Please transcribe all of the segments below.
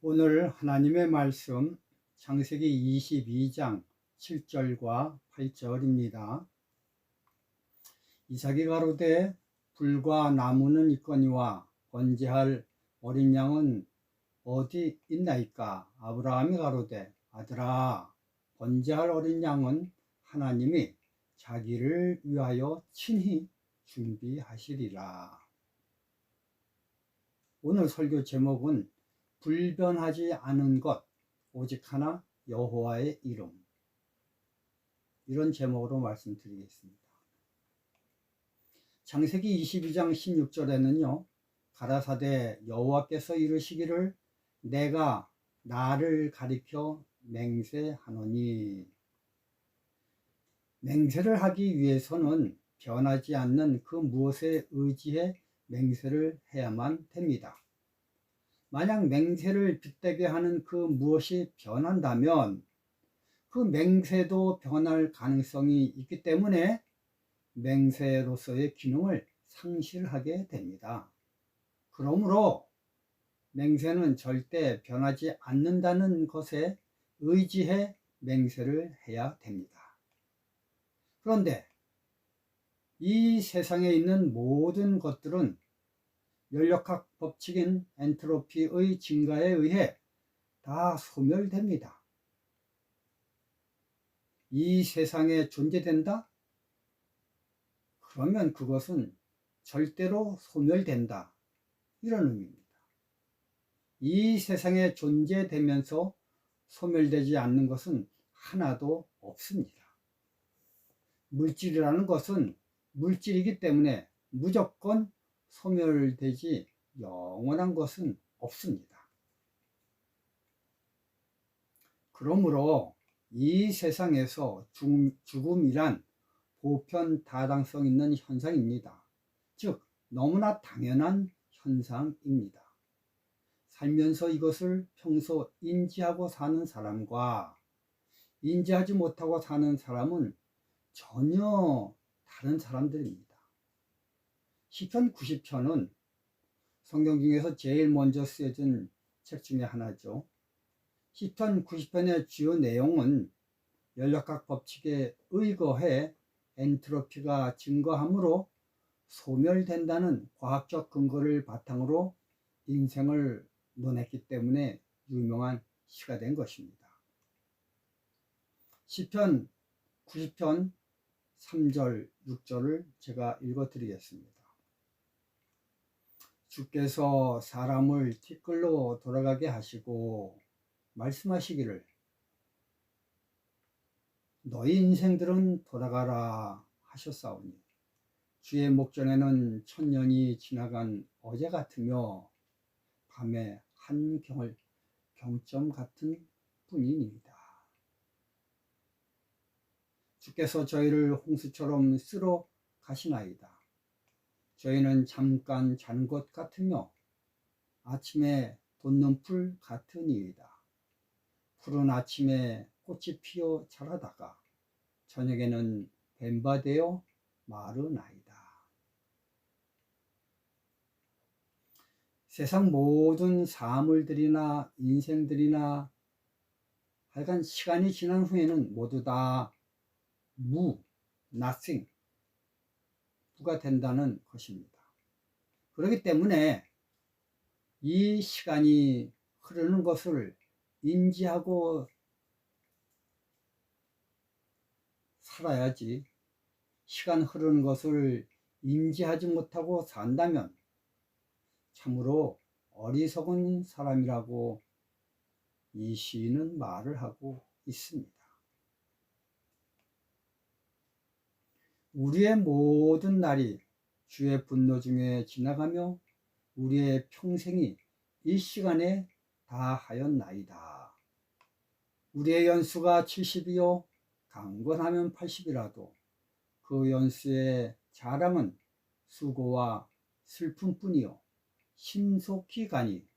오늘 하나님의 말씀 창세기 22장 7절과 8절입니다. 이삭이 가로되 불과 나무는 있거니와 번제할 어린 양은 어디 있나이까? 아브라함이 가로되 아들아, 번제할 어린 양은 하나님이 자기를 위하여 친히 준비하시리라. 오늘 설교 제목은 불변하지 않은 것 오직 하나 여호와의 이름, 이런 제목으로 말씀드리겠습니다. 창세기 22장 16절에는요 가라사대 여호와께서 이르시기를 내가 나를 가리켜 맹세하노니, 맹세를 하기 위해서는 변하지 않는 그 무엇에 의지해 맹세를 해야만 됩니다. 만약 맹세를 빗대게 하는 그 무엇이 변한다면 그 맹세도 변할 가능성이 있기 때문에 맹세로서의 기능을 상실하게 됩니다. 그러므로 맹세는 절대 변하지 않는다는 것에 의지해 맹세를 해야 됩니다. 그런데 이 세상에 있는 모든 것들은 연력학 법칙인 엔트로피의 증가에 의해 다 소멸됩니다. 이 세상에 존재된다? 그러면 그것은 절대로 소멸된다, 이런 의미입니다. 이 세상에 존재되면서 소멸되지 않는 것은 하나도 없습니다. 물질이라는 것은 물질이기 때문에 무조건 소멸되지 영원한 것은 없습니다. 그러므로 이 세상에서 죽음이란 보편다당성 있는 현상입니다. 즉 너무나 당연한 현상입니다. 살면서 이것을 평소 인지하고 사는 사람과 인지하지 못하고 사는 사람은 전혀 다른 사람들입니다. 시편 90편은 성경 중에서 제일 먼저 쓰여진 책 중에 하나죠. 시편 90편의 주요 내용은 연력학 법칙에 의거해 엔트로피가 증가함으로 소멸된다는 과학적 근거를 바탕으로 인생을 논했기 때문에 유명한 시가 된 것입니다. 시편 90편 3절, 6절을 제가 읽어드리겠습니다. 주께서 사람을 티끌로 돌아가게 하시고 말씀하시기를 너희 인생들은 돌아가라 하셨사오니 주의 목전에는 천년이 지나간 어제 같으며 밤에 한 경점 같은 뿐이니이다. 주께서 저희를 홍수처럼 쓸어 가시나이다. 저희는 잠깐 잔 것 같으며 아침에 돋는 풀 같으니이다. 푸른 아침에 꽃이 피어 자라다가 저녁에는 뱀바되어 마르나이다. 세상 모든 사물들이나 인생들이나 하여간 시간이 지난 후에는 모두 다 nothing, 무가 된다는 것입니다. 그렇기 때문에 이 시간이 흐르는 것을 인지하고 살아야지, 시간 흐르는 것을 인지하지 못하고 산다면 참으로 어리석은 사람이라고 이 시인은 말을 하고 있습니다. 우리의 모든 날이 주의 분노 중에 지나가며 우리의 평생이 이 시간에 다하였나이다. 우리의 연수가 70이요 강건하면 80이라도 그 연수의 자랑은 수고와 슬픔뿐이요 신속히 가니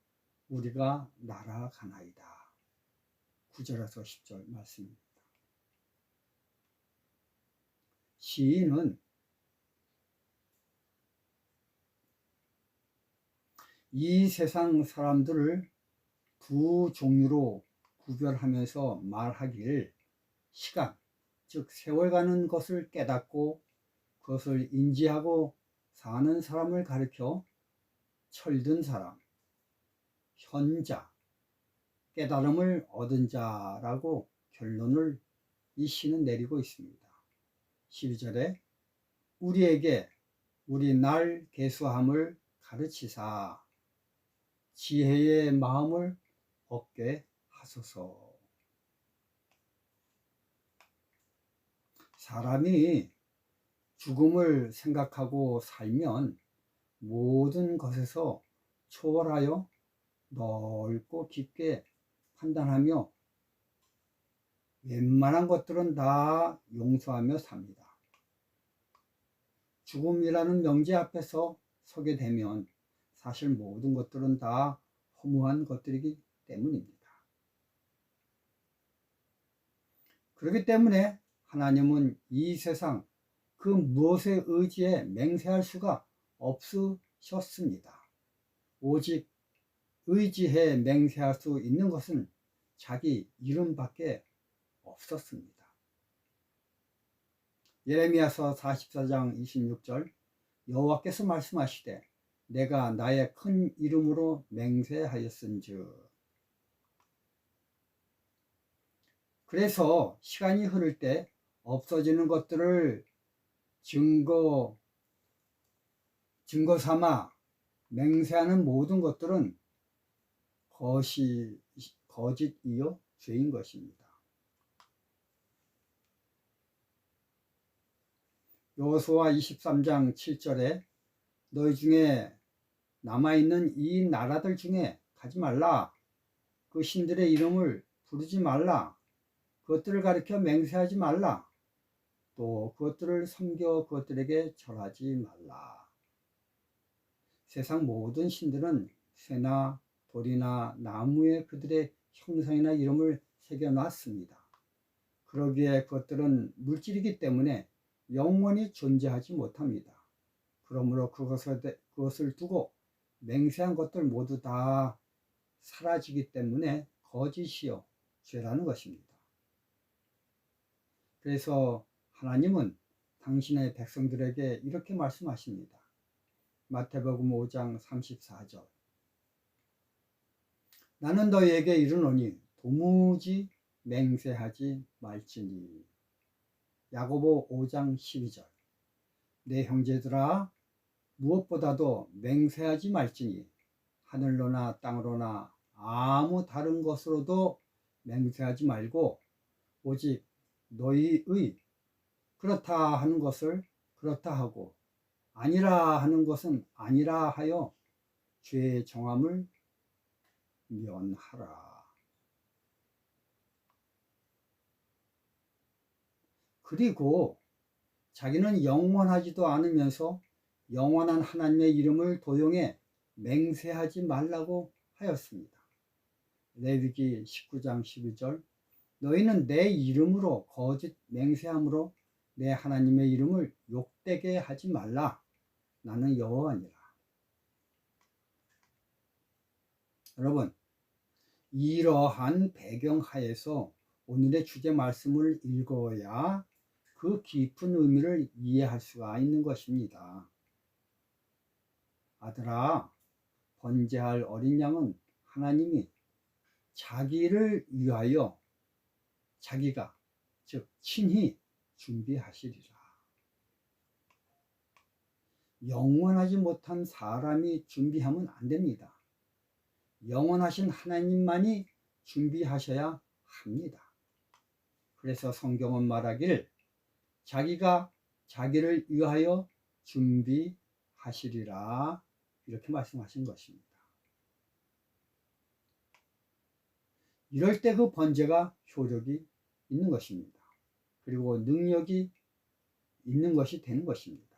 우리가 날아가나이다. 9절에서 10절 말씀입니다. 시인은 이 세상 사람들을 두 종류로 구별하면서 말하길 시간, 즉 세월 가는 것을 깨닫고 그것을 인지하고 사는 사람을 가리켜 철든 사람, 현자, 깨달음을 얻은 자라고 결론을 이 시는 내리고 있습니다. 12절에 우리에게 우리 날 계수함을 가르치사 지혜의 마음을 얻게 하소서. 사람이 죽음을 생각하고 살면 모든 것에서 초월하여 넓고 깊게 판단하며 웬만한 것들은 다 용서하며 삽니다. 죽음이라는 명제 앞에서 서게 되면 사실 모든 것들은 다 허무한 것들이기 때문입니다. 그렇기 때문에 하나님은 이 세상 그 무엇에 의지해 맹세할 수가 없으셨습니다. 오직 의지해 맹세할 수 있는 것은 자기 이름밖에 없었습니다. 예레미야서 44장 26절 여호와께서 말씀하시되 내가 나의 큰 이름으로 맹세하였은즉. 그래서 시간이 흐를 때 없어지는 것들을 증거 삼아 맹세하는 모든 것들은 거짓이요 죄인 것입니다. 여호수아 23장 7절에 너희 중에 남아있는 이 나라들 중에 가지 말라. 그 신들의 이름을 부르지 말라. 그것들을 가리켜 맹세하지 말라. 또 그것들을 섬겨 그것들에게 절하지 말라. 세상 모든 신들은 새나 돌이나 나무에 그들의 형상이나 이름을 새겨놨습니다. 그러기에 그것들은 물질이기 때문에 영원히 존재하지 못합니다. 그러므로 그것을 두고 맹세한 것들 모두 다 사라지기 때문에 거짓이요 죄라는 것입니다. 그래서 하나님은 당신의 백성들에게 이렇게 말씀하십니다. 마태복음 5장 34절 나는 너희에게 이르노니 도무지 맹세하지 말지니. 야고보 5장 12절 내 형제들아 무엇보다도 맹세하지 말지니 하늘로나 땅으로나 아무 다른 것으로도 맹세하지 말고 오직 너희의 그렇다 하는 것을 그렇다 하고 아니라 하는 것은 아니라 하여 죄의 정함을 면하라. 그리고 자기는 영원하지도 않으면서 영원한 하나님의 이름을 도용해 맹세하지 말라고 하였습니다. 레위기 19장 12절 너희는 내 이름으로 거짓 맹세함으로 내 하나님의 이름을 욕되게 하지 말라. 나는 여호와니라. 여러분, 이러한 배경 하에서 오늘의 주제 말씀을 읽어야 그 깊은 의미를 이해할 수가 있는 것입니다. 아들아, 번제할 어린 양은 하나님이 자기를 위하여 자기가 즉 친히 준비하시리라. 영원하지 못한 사람이 준비하면 안 됩니다. 영원하신 하나님만이 준비하셔야 합니다. 그래서 성경은 말하길 자기가 자기를 위하여 준비하시리라 이렇게 말씀하신 것입니다. 이럴 때 그 번제가 효력이 있는 것입니다. 그리고 능력이 있는 것이 되는 것입니다.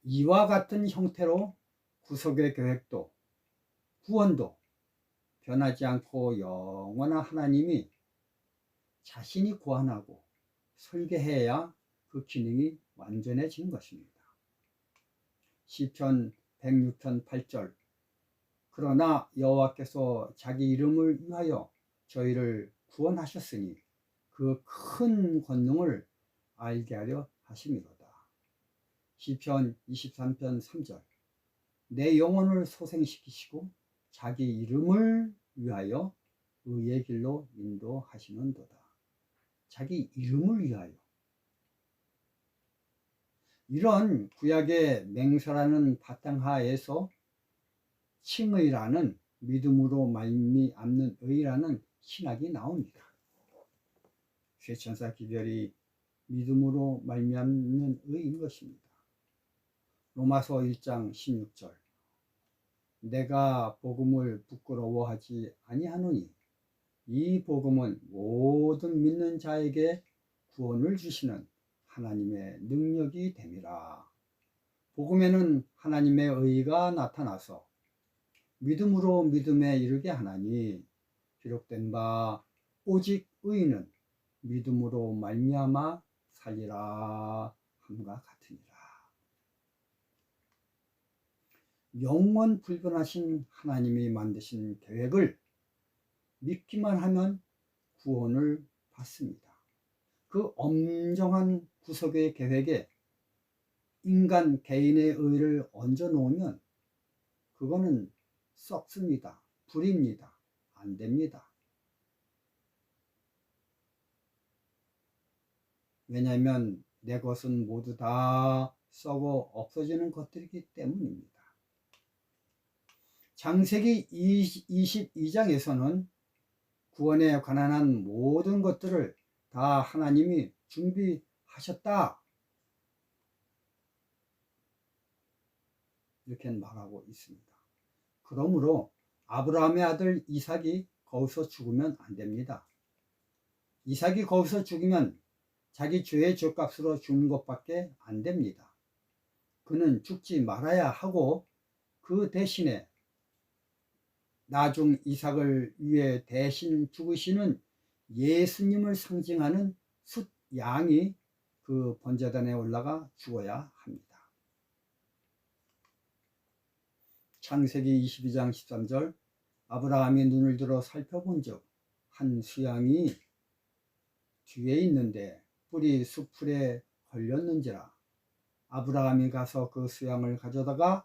이와 같은 형태로 구속의 계획도 구원도 변하지 않고 영원한 하나님이 자신이 구원하고 설계해야 그 기능이 완전해지는 것입니다. 시편 106편 8절 그러나 여호와께서 자기 이름을 위하여 저희를 구원하셨으니 그 큰 권능을 알게 하려 하심이로다. 시편 23편 3절. 내 영혼을 소생시키시고 자기 이름을 위하여 의의 길로 인도하시는도다. 자기 이름을 위하여. 이런 구약의 맹세라는 바탕하에서 칭의라는 믿음으로 말미암는 의라는 신학이 나옵니다. 쇠천사 기별이 믿음으로 말미암는 의인 것입니다. 로마서 1장 16절. 내가 복음을 부끄러워하지 아니하노니 이 복음은 모든 믿는 자에게 구원을 주시는 하나님의 능력이 됨이라. 복음에는 하나님의 의가 나타나서 믿음으로 믿음에 이르게 하나니 기록된 바 오직 의인은 믿음으로 말미암아 살리라 함과 같으니라. 영원 불변하신 하나님이 만드신 계획을 믿기만 하면 구원을 받습니다. 그 엄정한 구속의 계획에 인간 개인의 의를 얹어 놓으면 그거는 썩습니다. 불입니다. 안 됩니다. 왜냐하면 내 것은 모두 다 썩어 없어지는 것들이기 때문입니다. 창세기 22장에서는 구원에 관한 모든 것들을 다 하나님이 준비하셨다. 이렇게 말하고 있습니다. 그러므로 아브라함의 아들 이삭이 거기서 죽으면 안 됩니다. 이삭이 거기서 죽으면 자기 죄의 죗값으로 죽는 것밖에 안 됩니다. 그는 죽지 말아야 하고 그 대신에 나중 이삭을 위해 대신 죽으시는 예수님을 상징하는 숫 양이 그 번제단에 올라가 죽어야 합니다. 창세기 22장 13절. 아브라함이 눈을 들어 살펴본즉 한 수양이 뒤에 있는데 뿔이 수풀에 걸렸는지라. 아브라함이 가서 그 수양을 가져다가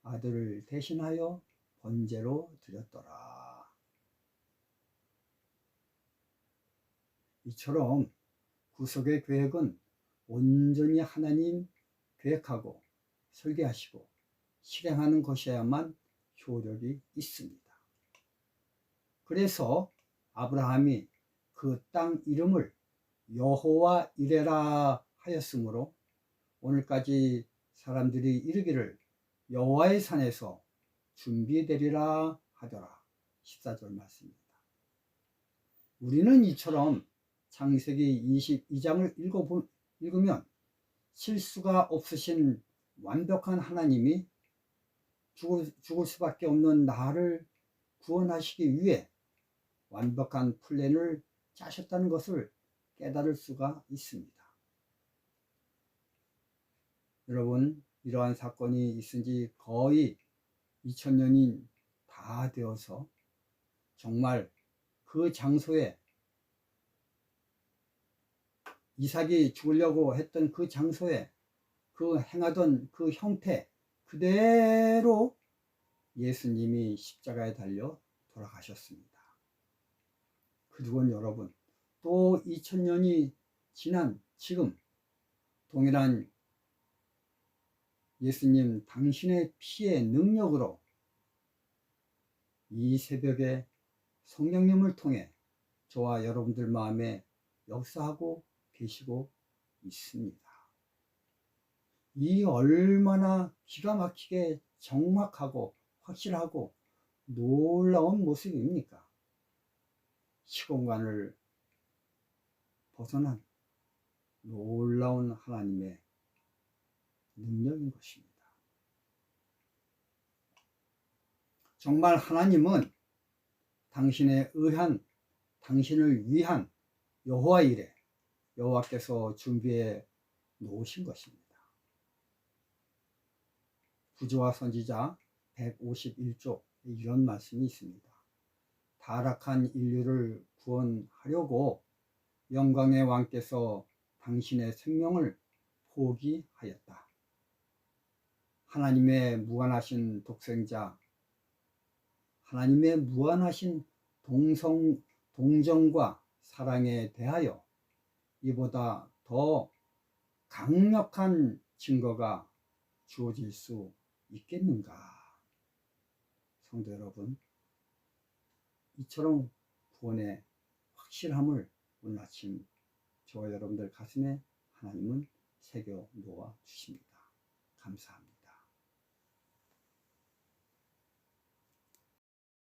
아들을 대신하여 번제로 드렸더라. 이처럼 구속의 계획은 온전히 하나님 계획하고 설계하시고 실행하는 것이어야만 효력이 있습니다. 그래서 아브라함이 그 땅 이름을 여호와 이레라 하였으므로 오늘까지 사람들이 이르기를 여호와의 산에서 준비되리라 하더라. 14절 말씀입니다. 우리는 이처럼 창세기 22장을 읽으면 실수가 없으신 완벽한 하나님이 죽을 수밖에 없는 나를 구원하시기 위해 완벽한 플랜을 짜셨다는 것을 깨달을 수가 있습니다. 여러분, 이러한 사건이 있은 지 거의 2000년이 다 되어서 정말 그 장소에 이삭이 죽으려고 했던 그 장소에 그 행하던 그 형태 그대로 예수님이 십자가에 달려 돌아가셨습니다. 그리고 여러분, 또 2000년이 지난 지금 동일한 예수님 당신의 피의 능력으로 이 새벽에 성령님을 통해 저와 여러분들 마음에 역사하고 계시고 있습니다. 이 얼마나 기가 막히게 정확하고 확실하고 놀라운 모습입니까? 시공간을 벗어난 놀라운 하나님의 능력인 것입니다. 정말 하나님은 당신의 의한, 당신을 위한 여호와 이레, 여호와께서 준비해 놓으신 것입니다. 구주와 선지자 151쪽 이런 말씀이 있습니다. 타락한 인류를 구원하려고 영광의 왕께서 당신의 생명을 포기하였다. 하나님의 무한하신 독생자, 하나님의 무한하신 동정과 사랑에 대하여 이보다 더 강력한 증거가 주어질 수 있겠는가? 성도 여러분, 이처럼 구원의 확실함을 오늘 아침 저와 여러분들 가슴에 하나님은 새겨 놓아 주십니다. 감사합니다.